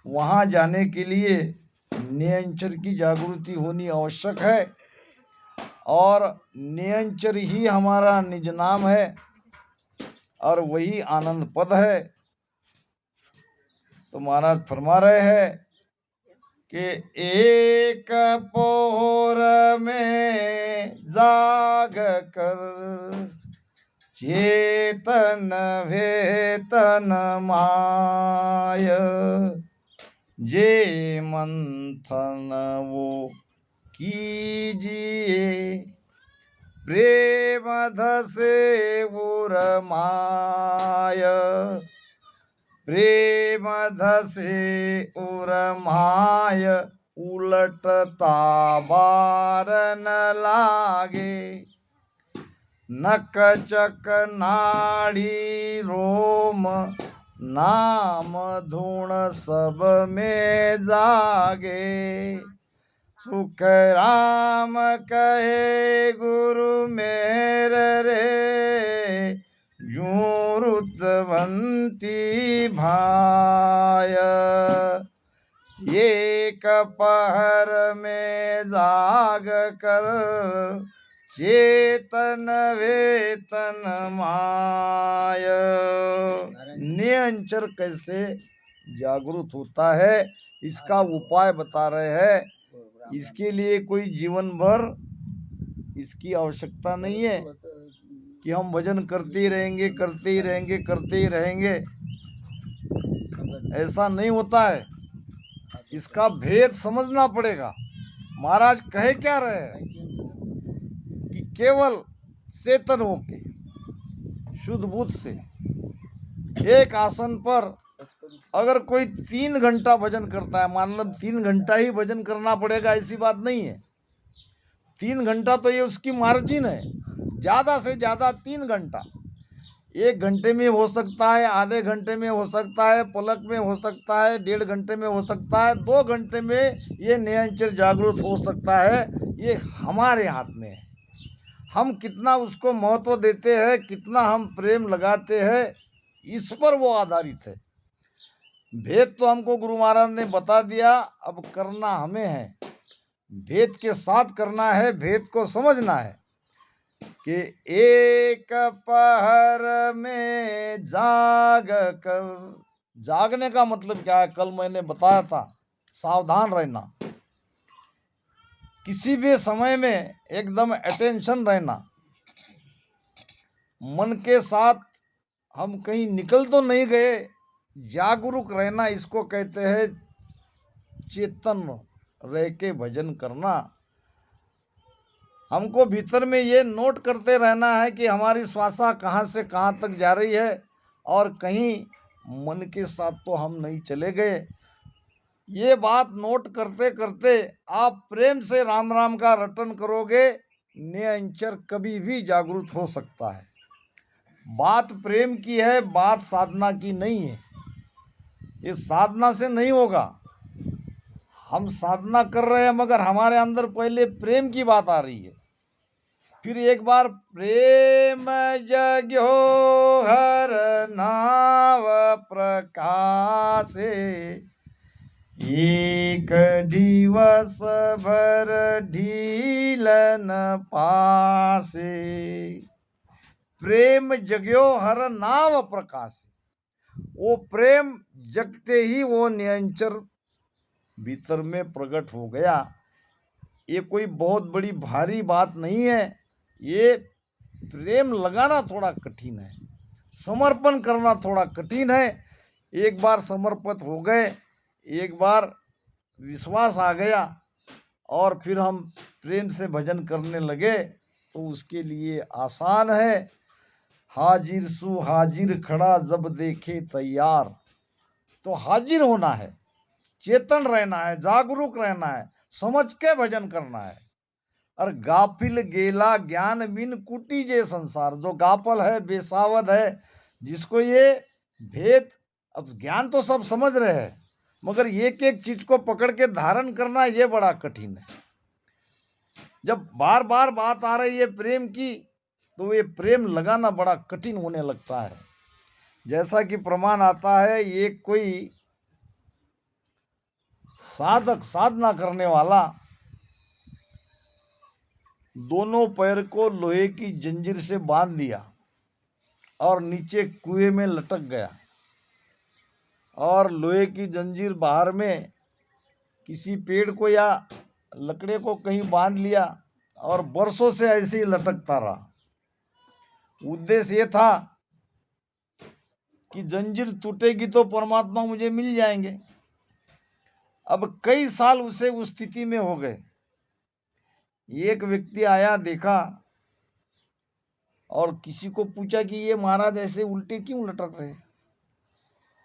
वहाँ जाने के लिए नियंचर की जागृति होनी आवश्यक है, और नियंचर ही हमारा निज नाम है और वही आनंद पद है। तो महाराज फरमा रहे हैं कि एक पोर में जाग कर चेतन वेतन माय, जे मंथन वो कीजिए प्रेम धसे उरमाय, प्रेम धसे उरमाय, उलटता बार न लागे, नक चक नाड़ी रोम नाम धुण सब में जागे, सुख राम कहे गुरु मेर रे, यूं रुतवंती भाय, एक पहर में जाग कर चेतन वेतन माय। नियंचर कैसे जागृत होता है इसका उपाय बता रहे हैं। इसके लिए कोई जीवन भर इसकी आवश्यकता नहीं है कि हम भजन करते ही रहेंगे करते ही रहेंगे करते ही रहेंगे, ऐसा नहीं होता है। इसका भेद समझना पड़ेगा। महाराज कहे क्या रहे हैं कि केवल चेतन होके शुद्ध बुद्ध से एक आसन पर अगर कोई 3 घंटा भजन करता है, मान लो 3 घंटा ही भजन करना पड़ेगा, ऐसी बात नहीं है। 3 घंटा तो ये उसकी मार्जिन है, ज़्यादा से ज़्यादा 3 घंटा। 1 घंटे में हो सकता है, आधे घंटे में हो सकता है, पलक में हो सकता है, 1.5 घंटे में हो सकता है, 2 घंटे में ये नियंचर जागृत हो सकता है। ये हमारे हाथ में है, हम कितना उसको महत्व देते हैं, कितना हम प्रेम लगाते हैं, इस पर वो आधारित है। भेद तो हमको गुरु महाराज ने बता दिया, अब करना हमें है। भेद के साथ करना है, भेद को समझना है कि एक पहर में जाग कर। जागने का मतलब क्या है? कल मैंने बताया था, सावधान रहना, किसी भी समय में एकदम अटेंशन रहना, मन के साथ हम कहीं निकल तो नहीं गए, जागरूक रहना, इसको कहते हैं चेतन रह के भजन करना। हमको भीतर में ये नोट करते रहना है कि हमारी श्वासा कहाँ से कहाँ तक जा रही है, और कहीं मन के साथ तो हम नहीं चले गए। ये बात नोट करते करते आप प्रेम से राम राम का रटन करोगे, नियंचर कभी भी जागृत हो सकता है। बात प्रेम की है, बात साधना की नहीं है। ये साधना से नहीं होगा। हम साधना कर रहे हैं मगर हमारे अंदर पहले प्रेम की बात आ रही है। फिर एक बार प्रेम जग्यो हर नाव प्रकाशे, एक दिवस भर ढील न पासे। प्रेम जग्यो हर नाव प्रकाश, वो प्रेम जगते ही वो नियंचर भीतर में प्रकट हो गया। ये कोई बहुत बड़ी भारी बात नहीं है। ये प्रेम लगाना थोड़ा कठिन है, समर्पण करना थोड़ा कठिन है। एक बार समर्पित हो गए, एक बार विश्वास आ गया और फिर हम प्रेम से भजन करने लगे तो उसके लिए आसान है। हाजिर सु हाजिर खड़ा जब देखे तैयार, तो हाजिर होना है, चेतन रहना है, जागरूक रहना है, समझ के भजन करना है। और गाफिल गेला ज्ञान बिन कुटी जे संसार, जो गाफल है, बेसावध है, जिसको ये भेद, अब ज्ञान तो सब समझ रहे हैं मगर एक एक चीज को पकड़ के धारण करना ये बड़ा कठिन है। जब बार बार बात आ रही है प्रेम की तो ये प्रेम लगाना बड़ा कठिन होने लगता है। जैसा कि प्रमाण आता है, एक कोई साधक साधना करने वाला दोनों पैर को लोहे की जंजीर से बांध लिया और नीचे कुएं में लटक गया, और लोहे की जंजीर बाहर में किसी पेड़ को या लकड़े को कहीं बांध लिया और बरसों से ऐसे ही लटकता रहा। उद्देश्य ये था कि जंजीर टूटेगी तो परमात्मा मुझे मिल जाएंगे। अब कई साल उसे उस स्थिति में हो गए। एक व्यक्ति आया, देखा और किसी को पूछा कि ये महाराज ऐसे उल्टे क्यों लटक रहे,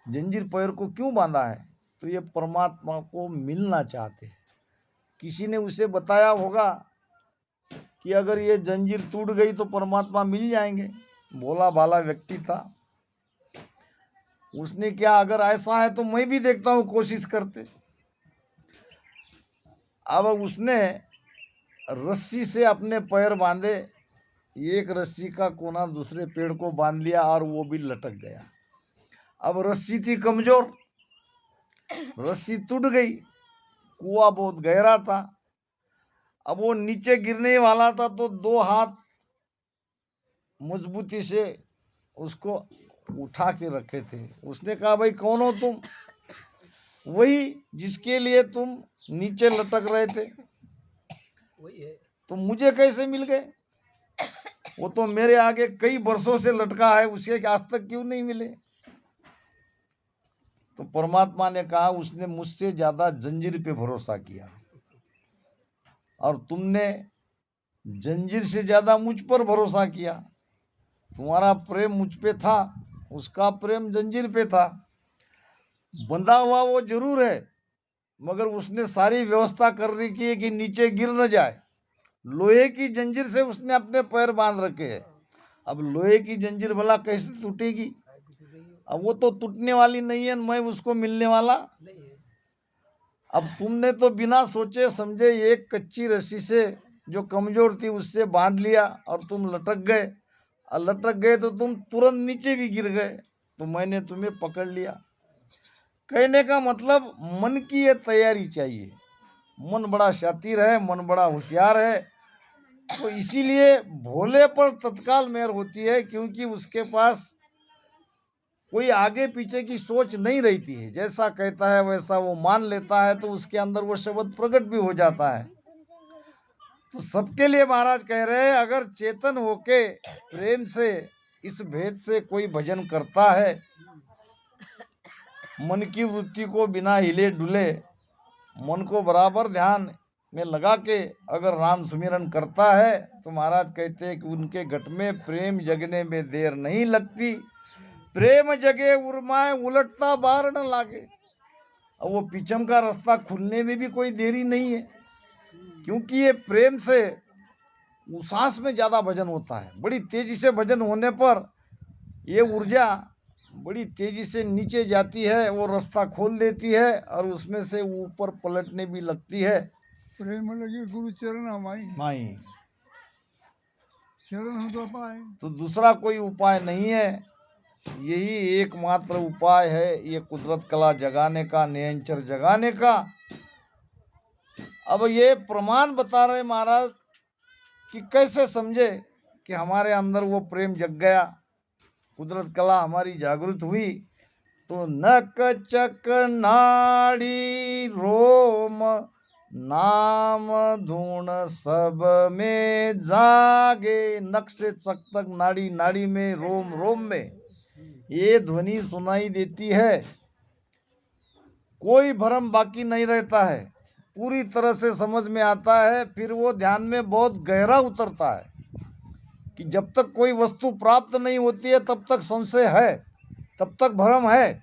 जंजीर पैर को क्यों बांधा है? तो ये परमात्मा को मिलना चाहते। किसी ने उसे बताया होगा कि अगर ये जंजीर टूट गई तो परमात्मा मिल जाएंगे। भोला भाला व्यक्ति था। उसने क्या, अगर ऐसा है तो मैं भी देखता हूँ, कोशिश करते। अब उसने रस्सी से अपने पैर बांधे, एक रस्सी का कोना दूसरे पेड़ को बांध लिया और वो भी लटक गया। अब रस्सी थी कमजोर, रस्सी टूट गई। कुआं बहुत गहरा था। अब वो नीचे गिरने वाला था तो दो हाथ मजबूती से उसको उठा के रखे थे। उसने कहा, भाई कौन हो तुम? वही जिसके लिए तुम नीचे लटक रहे थे। तो मुझे कैसे मिल गए? वो तो मेरे आगे कई वर्षों से लटका है, उसे आज तक क्यों नहीं मिले? तो परमात्मा ने कहा, उसने मुझसे ज्यादा जंजीर पे भरोसा किया और तुमने जंजीर से ज्यादा मुझ पर भरोसा किया। तुम्हारा प्रेम मुझ पे था, उसका प्रेम जंजीर पे था। बंधा हुआ वो जरूर है, मगर उसने सारी व्यवस्था कर रखी है कि नीचे गिर न जाए। लोहे की जंजीर से उसने अपने पैर बांध रखे हैं। अब लोहे की जंजीर भला कैसे टूटेगी? अब वो तो टूटने वाली नहीं है, मैं उसको मिलने वाला। अब तुमने तो बिना सोचे समझे एक कच्ची रस्सी से जो कमजोर थी उससे बांध लिया और तुम लटक गए। और लटक गए तो तुम तुरंत नीचे भी गिर गए, तो मैंने तुम्हें पकड़ लिया। कहने का मतलब मन की ये तैयारी चाहिए। मन बड़ा शातिर है, मन बड़ा होशियार है, तो इसीलिए भोले पर तत्काल मेहर होती है, क्योंकि उसके पास कोई आगे पीछे की सोच नहीं रहती है। जैसा कहता है वैसा वो मान लेता है, तो उसके अंदर वो शब्द प्रकट भी हो जाता है। तो सबके लिए महाराज कह रहे हैं, अगर चेतन होके प्रेम से इस भेद से कोई भजन करता है, मन की वृत्ति को बिना हिले डुले, मन को बराबर ध्यान में लगा के अगर राम सुमिरन करता है, तो महाराज कहते हैं कि उनके घट में प्रेम जगने में देर नहीं लगती। प्रेम जगे उर्माए उलटता बार न लागे। अब वो पीछम का रास्ता खुलने में भी कोई देरी नहीं है, क्योंकि ये प्रेम से उसास में ज़्यादा भजन होता है। बड़ी तेजी से भजन होने पर ये ऊर्जा बड़ी तेजी से नीचे जाती है, वो रास्ता खोल देती है और उसमें से ऊपर पलटने भी लगती है। प्रेम लगे गुरु चरण माई शरण हो तो पाए। तो दूसरा कोई उपाय नहीं है, यही एकमात्र उपाय है, ये कुदरत कला जगाने का, नियंचर जगाने का। अब ये प्रमाण बता रहे महाराज कि कैसे समझे कि हमारे अंदर वो प्रेम जग गया, कुदरत कला हमारी जागृत हुई। तो नक चक नाड़ी रोम नाम धुन सब में जागे। नक से चक तक नाड़ी, नाड़ी में, रोम, रोम में ये ध्वनि सुनाई देती है। कोई भ्रम बाकी नहीं रहता है, पूरी तरह से समझ में आता है। फिर वो ध्यान में बहुत गहरा उतरता है कि जब तक कोई वस्तु प्राप्त नहीं होती है तब तक संशय है, तब तक भ्रम है।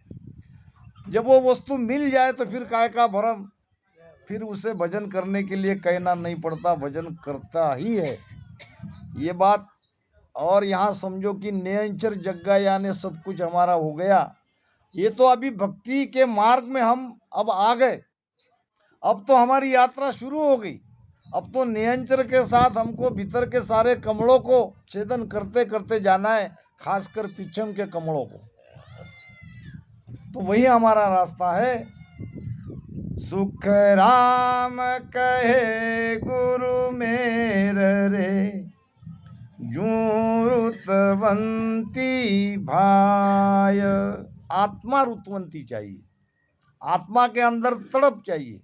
जब वो वस्तु मिल जाए तो फिर काय का भ्रम, फिर उसे भजन करने के लिए कहना नहीं पड़ता, भजन करता ही है, ये बात। और यहाँ समझो कि नियंचर जग्गा यानी सब कुछ हमारा हो गया। ये तो अभी भक्ति के मार्ग में हम अब आ गए, अब तो हमारी यात्रा शुरू हो गई। अब तो नियंचर के साथ हमको भीतर के सारे कमलों को छेदन करते करते जाना है, खासकर पीछम के कमलों को। तो वही हमारा रास्ता है। सुख राम कहे गुरु मेर रे, यूं रुतवंती भाय। आत्मा रुतवंती चाहिए, आत्मा के अंदर तड़प चाहिए।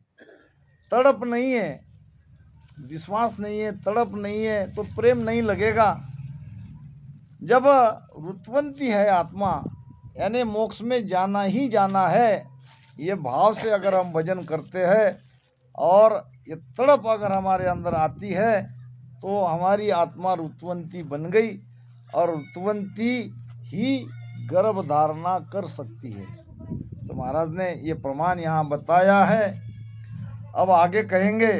तड़प नहीं है, विश्वास नहीं है, तड़प नहीं है तो प्रेम नहीं लगेगा। जब रुतवंती है आत्मा, यानी मोक्ष में जाना ही जाना है, ये भाव से अगर हम भजन करते हैं और ये तड़प अगर हमारे अंदर आती है तो हमारी आत्मा रुतवंती बन गई, और रुतवंती ही गर्भ धारणा कर सकती है। तो महाराज ने ये प्रमाण यहाँ बताया है। अब आगे कहेंगे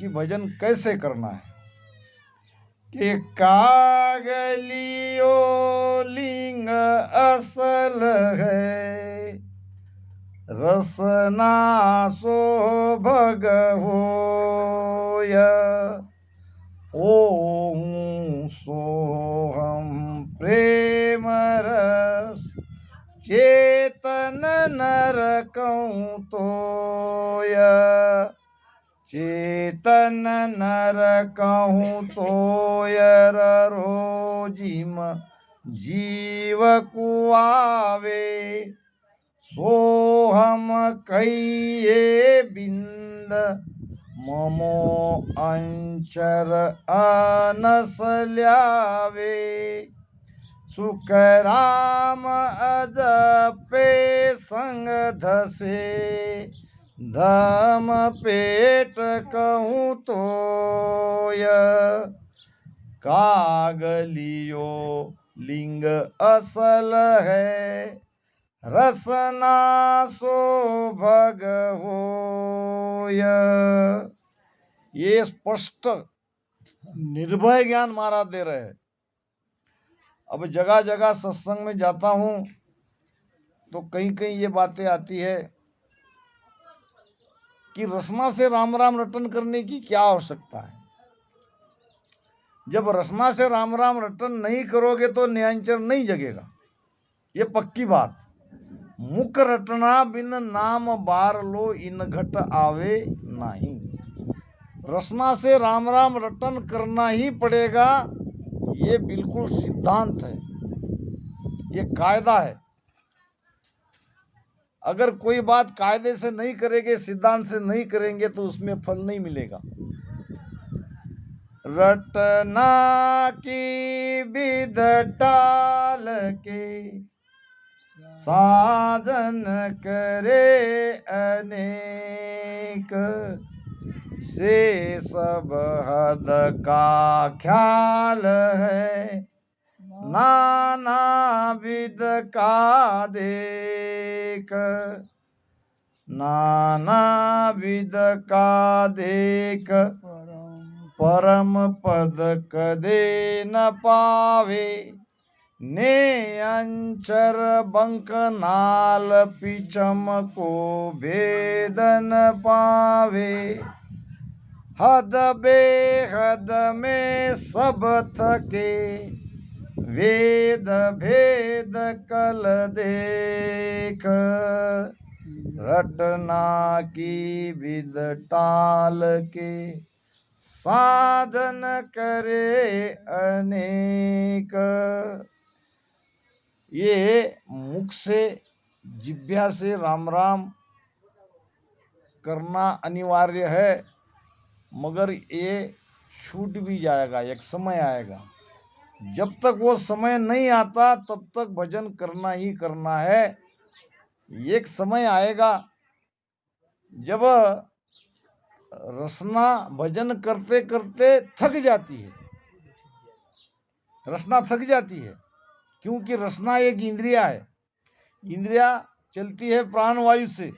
कि भजन कैसे करना है। कि कागलियो लिंग असल है, रसना सो भग होय। ओम सोहम प्रेम रस, चेतन नर कहूँ तोय। चेतन नर कहूँ तोयर रोजिम जीव कुआवे। सोहम कहिए बिंद ममो अंचर अनस ल्यावे। सुख राम अजपे संग धसे, धम पेट कहूँ तोय। कागलियो लिंग असल है, रसना सो भग होय। ये स्पष्ट निर्भय ज्ञान महाराज दे रहे हैं। अब जगह जगह सत्संग में जाता हूँ तो कहीं कहीं ये बातें आती है कि रसना से राम राम रटन करने की क्या आवश्यकता है। जब रसना से राम राम रटन नहीं करोगे तो न्यांचर नहीं जगेगा, ये पक्की बात। मुख रटना बिन नाम बार लो, इन घट आवे नहीं। रसना से राम राम रटन करना ही पड़ेगा, ये बिल्कुल सिद्धांत है, ये कायदा है। अगर कोई बात कायदे से नहीं करेंगे, सिद्धांत से नहीं करेंगे तो उसमें फल नहीं मिलेगा। रटना की विध टाल के, साधन करे अनेक। से सब हद का ख्याल है, नाना विध का देख। नाना विध का देख, परम पद कदे न पावे। ने अंचर बंक नाल पिचम को भेद न पावे। हद बेहद में सब थके, वेद भेद कल देख। रटना की विध टाल के, साधन करे अनेक। ये मुख से जिह्वा से राम राम करना अनिवार्य है, मगर ये छूट भी जाएगा, एक समय आएगा। जब तक वो समय नहीं आता तब तक भजन करना ही करना है। एक समय आएगा जब रसना भजन करते करते थक जाती है, रसना थक जाती है, क्योंकि रसना एक इंद्रिया है। इंद्रिया चलती है प्राणवायु से।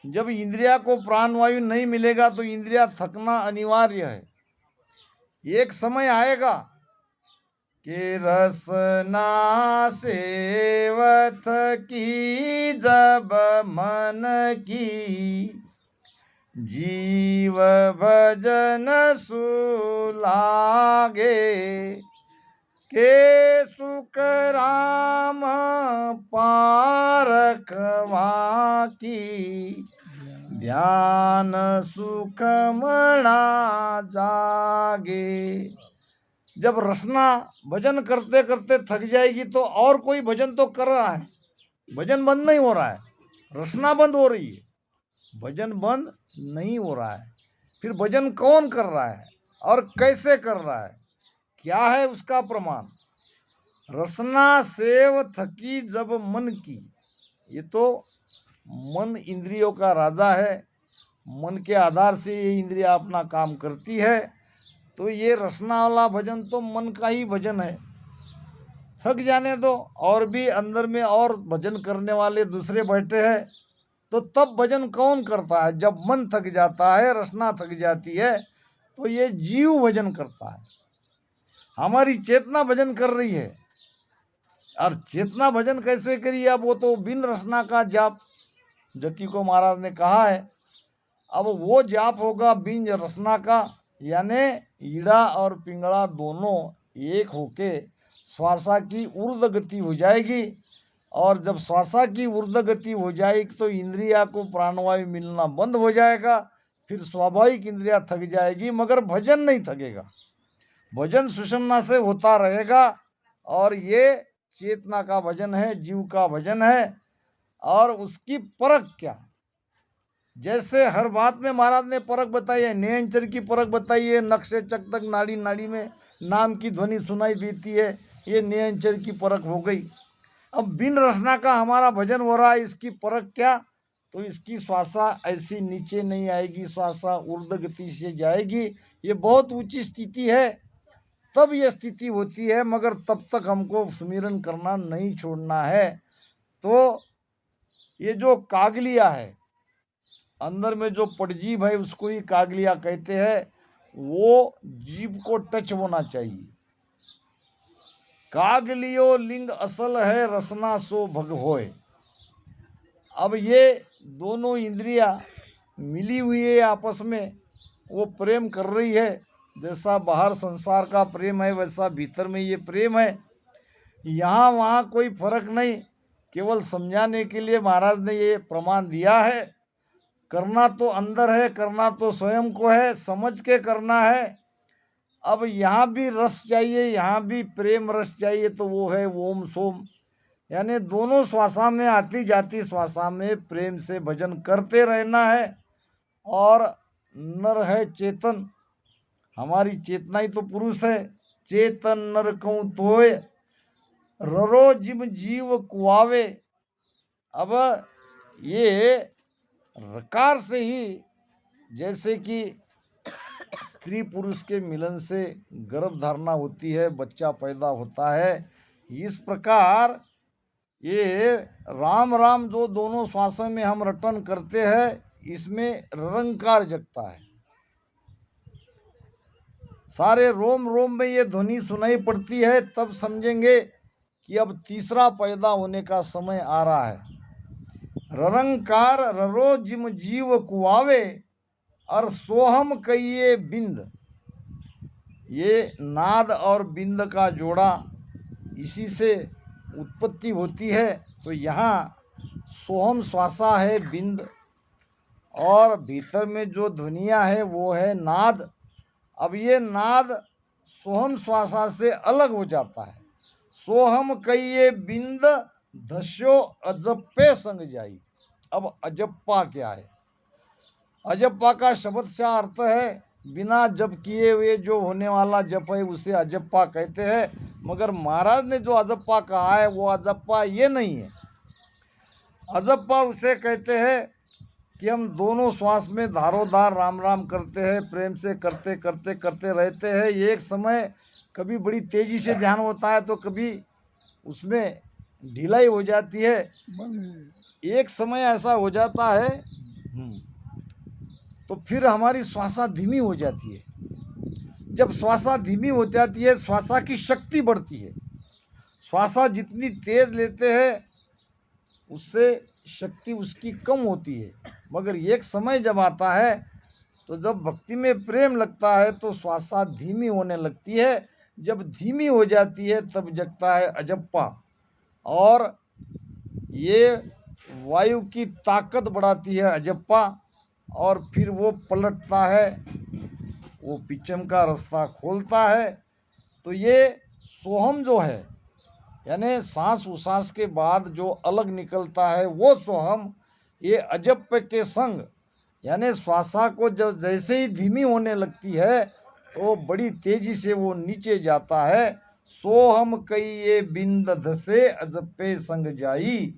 जब इंद्रिया को प्राणवायु नहीं मिलेगा तो इंद्रिया थकना अनिवार्य है। एक समय आएगा कि रसना सेवत की जब मन की, जीव भजन सुलागे। के सुख राम पारखवा की, ध्यान सुखमणा जागे। जब रसना भजन करते करते थक जाएगी तो और कोई भजन तो कर रहा है, भजन बंद नहीं हो रहा है, रसना बंद हो रही है, भजन बंद नहीं हो रहा है। फिर भजन कौन कर रहा है और कैसे कर रहा है, क्या है उसका प्रमाण? रसना सेव थकी जब मन की। ये तो मन इंद्रियों का राजा है, मन के आधार से ये इंद्रिया अपना काम करती है। तो ये रसना वाला भजन तो मन का ही भजन है। थक जाने दो, और भी अंदर में और भजन करने वाले दूसरे बैठे हैं, तो तब भजन कौन करता है? जब मन थक जाता है, रसना थक जाती है, तो ये जीव भजन करता है, हमारी चेतना भजन कर रही है। और चेतना भजन कैसे करिए? अब वो तो बिन रसना का जाप, जति को महाराज ने कहा है। अब वो जाप होगा बिन रसना का, यानी ईड़ा और पिंगड़ा दोनों एक होके श्वासा की ऊर्ध्व गति हो जाएगी। और जब श्वासा की ऊर्ध्व गति हो जाएगी तो इंद्रिया को प्राणवायु मिलना बंद हो जाएगा। फिर स्वाभाविक इंद्रिया थक जाएगी, मगर भजन नहीं थकेगा। भजन सुषुम्ना से होता रहेगा। और ये चेतना का भजन है, जीव का भजन है। और उसकी परख क्या? जैसे हर बात में महाराज ने परख बताई है, नियंचर की परख बताई है, नख से चक तक नाड़ी नाड़ी में नाम की ध्वनि सुनाई देती है, ये नियंचर की परख हो गई। अब बिन रसना का हमारा भजन हो रहा है, इसकी परख क्या? तो इसकी श्वासा ऐसी नीचे नहीं आएगी, श्वासा ऊर्ध्व गति से जाएगी। ये बहुत ऊंची स्थिति है, तब ये स्थिति होती है। मगर तब तक हमको सुमिरन करना नहीं छोड़ना है। तो ये जो कागलिया है, अंदर में जो पटजीभ है, उसको ही कागलिया कहते हैं। वो जीभ को टच होना चाहिए। कागलियो लिंग असल है, रसना सो भग होए। अब ये दोनों इंद्रियां मिली हुई है आपस में, वो प्रेम कर रही है। जैसा बाहर संसार का प्रेम है, वैसा भीतर में ये प्रेम है। यहाँ वहाँ कोई फर्क नहीं, केवल समझाने के लिए महाराज ने ये प्रमाण दिया है। करना तो अंदर है, करना तो स्वयं को है, समझ के करना है। अब यहाँ भी रस चाहिए, यहाँ भी प्रेम रस चाहिए, तो वो है ओम सोम। यानी दोनों श्वासा में, आती जाती श्वासा में प्रेम से भजन करते रहना है। और नर है चेतन, हमारी चेतना ही तो पुरुष है। चेतन नर कहूँ तोय, ररो जिम जीव कुआवे। अब ये रकार से ही, जैसे कि स्त्री पुरुष के मिलन से गर्भ धारणा होती है, बच्चा पैदा होता है, इस प्रकार ये राम राम जो दोनों श्वासों में हम रटन करते हैं, इसमें रंकार जगता है। सारे रोम रोम में ये ध्वनि सुनाई पड़ती है, तब समझेंगे कि अब तीसरा पैदा होने का समय आ रहा है। ररंकार ररो जिम जीव कुआवे, और सोहम कहिए बिंद। ये नाद और बिंद का जोड़ा, इसी से उत्पत्ति होती है। तो यहाँ सोहम श्वासा है बिंद, और भीतर में जो ध्वनियाँ है वो है नाद। अब ये नाद सोहम श्वासा से अलग हो जाता है। सोहम कहिए बिंद, धस्यो अजप्पे संग जाई। अब अजप्पा क्या है? अजप्पा का शब्द से अर्थ है बिना जप किए हुए जो होने वाला जप है, उसे अजप्पा कहते हैं। मगर महाराज ने जो अजप्पा कहा है, वो अजप्पा ये नहीं है। अजप्पा उसे कहते हैं कि हम दोनों श्वास में धारोधार राम राम करते हैं, प्रेम से करते करते करते रहते हैं। एक समय कभी बड़ी तेजी से ध्यान होता है, तो कभी उसमें ढिलाई हो जाती है। एक समय ऐसा हो जाता है तो फिर हमारी श्वासा धीमी हो जाती है। जब श्वासा धीमी हो जाती है, श्वासा की शक्ति बढ़ती है। श्वासा जितनी तेज लेते हैं, उससे शक्ति उसकी कम होती है। मगर एक समय जब आता है, तो जब भक्ति में प्रेम लगता है, तो श्वासा धीमी होने लगती है। जब धीमी हो जाती है, तब जगता है अजप्पा। और ये वायु की ताकत बढ़ाती है अजप्पा। और फिर वो पलटता है, वो पिचम का रास्ता खोलता है। तो ये सोहम जो है, यानी सांस उसास के बाद जो अलग निकलता है वो सोहम, ये अजब के संग, यानी श्वासा को जब जैसे ही धीमी होने लगती है तो बड़ी तेजी से वो नीचे जाता है। सोहम कई ये बिंद धसे अजब पे संग जाई,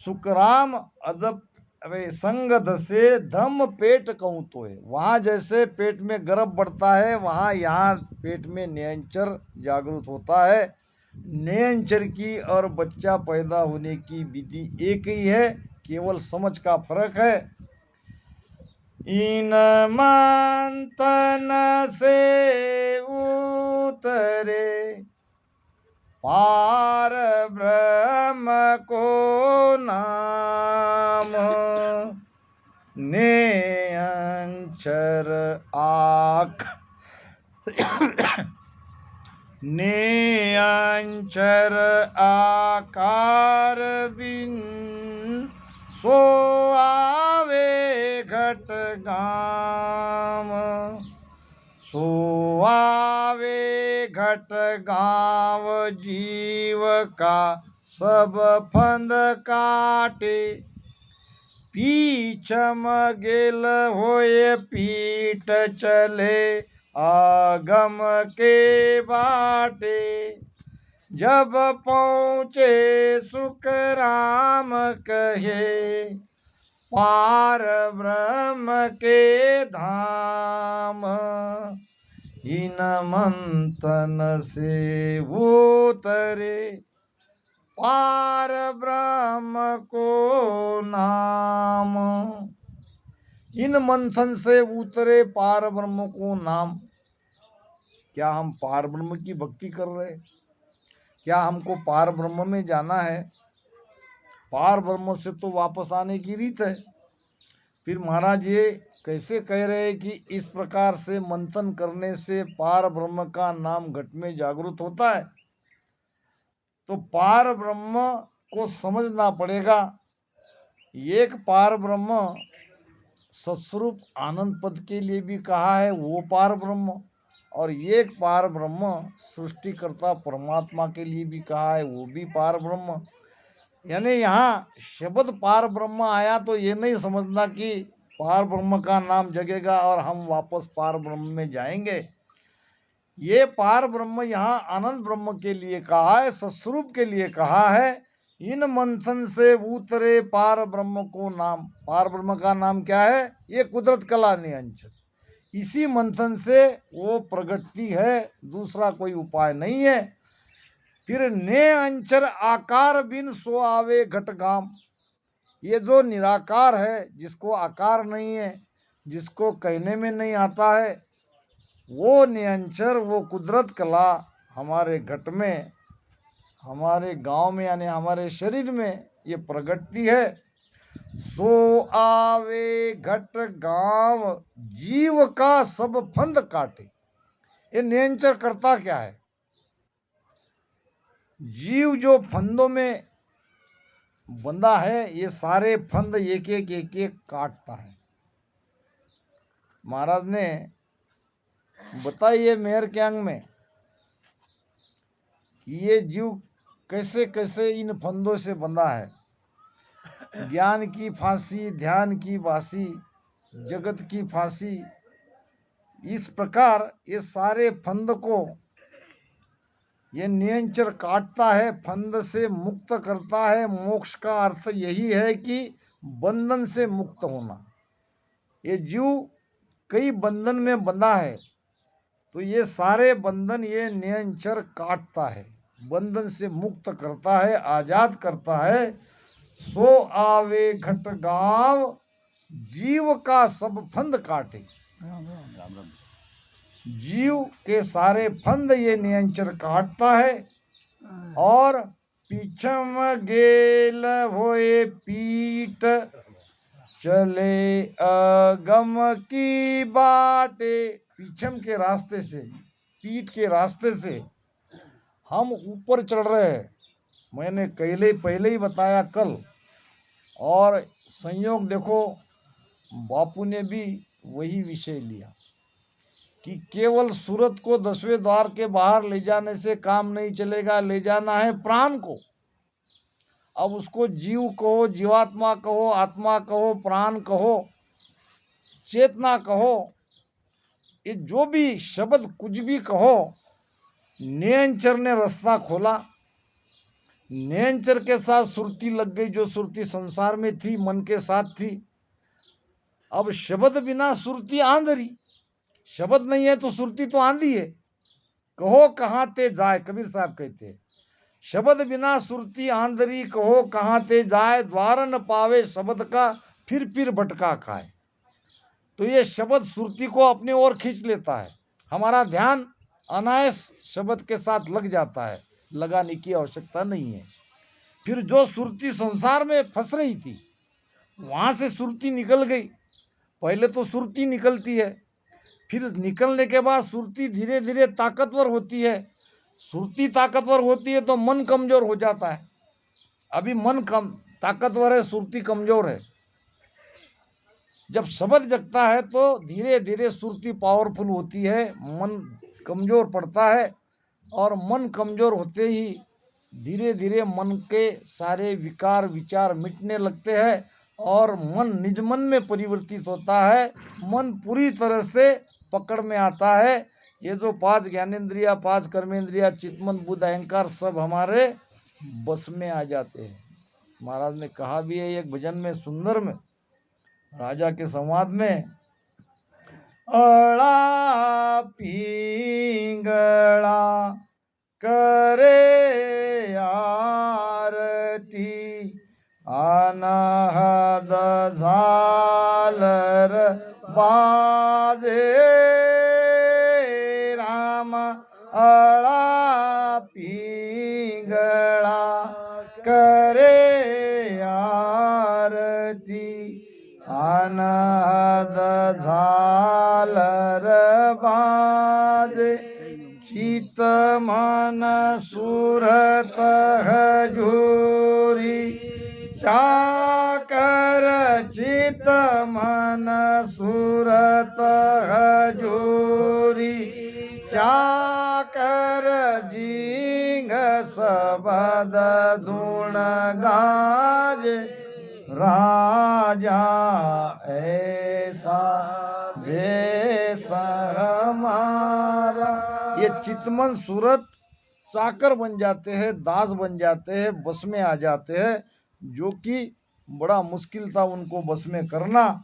सुकराम अजब अरे संग धसे धम पेट कहूँ तो है। वहाँ जैसे पेट में गर्भ बढ़ता है, वहाँ यहाँ पेट में नयनचर जागृत होता है। नयनचर की और बच्चा पैदा होने की विधि एक ही है, केवल समझ का फर्क है। इन मंथन से उतरे पार ब्रह्म को नाम, ने अंचर आख ने अंचर आकार बिन सो आवे घट गाम, सो आवे घट गाँव जीव का सब फंद काटे, पीछम गेल होए पीठ चले आगम के बाटे, जब पहुँचे सुख राम कहे पार ब्रह्म के धाम, इन मंथन से उतरे पार ब्रह्म को नाम। इन मंथन से उतरे पार ब्रह्म को नाम। क्या हम पार ब्रह्म की भक्ति कर रहे? क्या हमको पार ब्रह्म में जाना है? पार ब्रह्म से तो वापस आने की रीत है। फिर महाराज ये कैसे कह रहे हैं कि इस प्रकार से मंथन करने से पार ब्रह्म का नाम घट में जागृत होता है? तो पार ब्रह्म को समझना पड़ेगा। एक पार ब्रह्म सत्स्वरूप आनंद पद के लिए भी कहा है, वो पार ब्रह्म, और एक पार ब्रह्म सृष्टिकर्ता परमात्मा के लिए भी कहा है, वो भी पार ब्रह्म। यानी यहाँ शब्द पार ब्रह्म आया तो ये नहीं समझना कि पार ब्रह्म का नाम जगेगा और हम वापस पार ब्रह्म में जाएंगे। ये पार ब्रह्म यहाँ आनंद ब्रह्म के लिए कहा है, सत्स्वरूप के लिए कहा है। इन मंथन से उतरे पार ब्रह्म को नाम। पार ब्रह्म का नाम क्या है? ये कुदरत कला नियंचर। इसी मंथन से वो प्रगटती है, दूसरा कोई उपाय नहीं है। फिर ने अंचर आकार बिन सो आवे घटगाम। ये जो निराकार है, जिसको आकार नहीं है, जिसको कहने में नहीं आता है, वो नियंचर, वो कुदरत कला हमारे घट में, हमारे गांव में, यानी हमारे शरीर में ये प्रगटती है। सो आवे घट गांव जीव का सब फंद काटे। ये नियंचर करता क्या है? जीव जो फंदों में बंधा है, ये सारे फंद एक एक काटता है। महाराज ने बताइए मेहर के अंग में कि ये जीव कैसे कैसे इन फंदों से बंधा है। ज्ञान की फांसी, ध्यान की बासी, जगत की फांसी, इस प्रकार ये सारे फंद को ये नियंचर काटता है, फंद से मुक्त करता है। मोक्ष का अर्थ यही है कि बंधन से मुक्त होना। ये जीव कई बंधन में बंधा है, तो ये सारे बंधन ये नियंचर काटता है, बंधन से मुक्त करता है, आजाद करता है। सो आवे घट गाँव जीव का सब फंद काटे। जीव के सारे फंद ये नियंचर काटता है। और पीछम गेल होए पीठ चले अगम की बाटे। पीछम के रास्ते से, पीठ के रास्ते से हम ऊपर चढ़ रहे हैं। मैंने पहले ही बताया कल। और संयोग देखो, बापू ने भी वही विषय लिया कि केवल सूरत को 10वें द्वार के बाहर ले जाने से काम नहीं चलेगा, ले जाना है प्राण को। अब उसको जीव कहो, जीवात्मा कहो, आत्मा कहो, प्राण कहो, चेतना कहो, ये जो भी शब्द कुछ भी कहो, नयनचर ने रास्ता खोला। नयनचर के साथ सुरती लग गई, जो सुरती संसार में थी, मन के साथ थी। अब शब्द बिना सुरती आंधरी, शब्द नहीं है तो सुरती तो आंधी है। कहो कहाँ ते जाए, कबीर साहब कहते हैं, शब्द बिना सुरती आंधरी, कहो कहाँ ते जाए, द्वार न पावे शब्द का, फिर भटका खाए। तो ये शब्द सुरती को अपने ओर खींच लेता है, हमारा ध्यान अनायास शब्द के साथ लग जाता है, लगाने की आवश्यकता नहीं है। फिर जो सुरती संसार में फंस रही थी, वहाँ से सुरती निकल गई। पहले तो सुरती निकलती है, फिर निकलने के बाद सुरती धीरे धीरे ताकतवर होती है। सुरती ताकतवर होती है तो मन कमजोर हो जाता है। अभी मन कम ताकतवर है, सुरती कमजोर है। जब शब्द जगता है तो धीरे धीरे सुरती पावरफुल होती है, मन कमजोर पड़ता है, और मन कमजोर होते ही धीरे धीरे मन के सारे विकार विचार मिटने लगते हैं और मन निज मन में परिवर्तित होता है। मन पूरी तरह से पकड़ में आता है। ये जो 5 ज्ञानेंद्रिया, 5 कर्मेंद्रिया, चित्तमन बुद्ध अहंकार सब हमारे बस में आ जाते हैं। महाराज ने कहा भी है एक भजन में, सुंदर में, राजा के संवाद में, अड़ा पिंगला करे आरती, अनहद झालर बाजे, राम अड़ा पिंगला करे आरती, अनहद झालर बाजे, चित मन सुरत हजूरी, चाकर चित मन सुरत हजूरी, चाकर जिंग सबद धुण गाज, राजा ऐसा वेश हमारा। ये चितमन सूरत चाकर बन जाते हैं, दास बन जाते हैं, बस में आ जाते हैं, जो कि बड़ा मुश्किल था उनको बस में करना।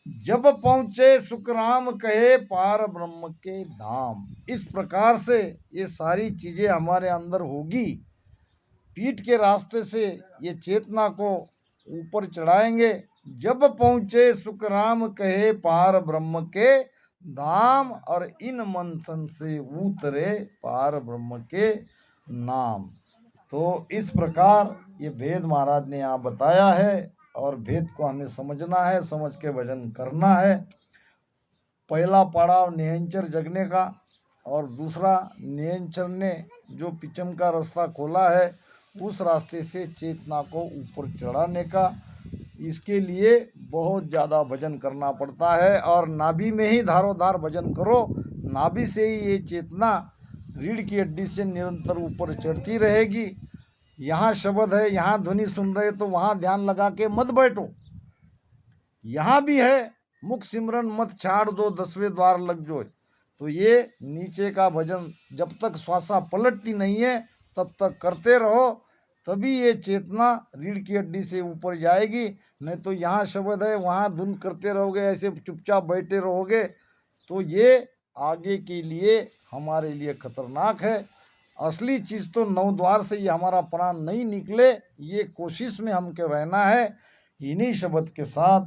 जब पहुँचे सुखराम कहे पार ब्रह्म के धाम। इस प्रकार से ये सारी चीज़ें हमारे अंदर होगी। पीठ के रास्ते से ये चेतना को ऊपर चढ़ाएंगे। जब पहुँचे सुखराम कहे पार ब्रह्म के धाम, और इन मंथन से उतरे पार ब्रह्म के नाम। तो इस प्रकार ये भेद महाराज ने यहाँ बताया है, और भेद को हमें समझना है, समझ के भजन करना है। पहला पड़ाव नियंचर जगने का, और दूसरा नियंचर ने जो पिचम का रास्ता खोला है, उस रास्ते से चेतना को ऊपर चढ़ाने का। इसके लिए बहुत ज़्यादा भजन करना पड़ता है, और नाभि में ही धारोधार भजन करो। नाभि से ही ये चेतना रीढ़ की हड्डी से निरंतर ऊपर चढ़ती रहेगी। यहाँ शब्द है, यहाँ ध्वनि सुन रहे तो वहाँ ध्यान लगा के मत बैठो। यहाँ भी है, मुख सिमरन मत छाड़ दो, 10वें द्वार लग जो। तो ये नीचे का भजन जब तक श्वासा पलटती नहीं है तब तक करते रहो, तभी ये चेतना रीढ़ की हड्डी से ऊपर जाएगी। नहीं तो यहाँ शब्द है, वहाँ धुन करते रहोगे, ऐसे चुपचाप बैठे रहोगे, तो ये आगे के लिए हमारे लिए खतरनाक है। असली चीज़ तो 9 द्वार से ही हमारा प्राण नहीं निकले, ये कोशिश में हमको रहना है। इन्हीं शब्द के साथ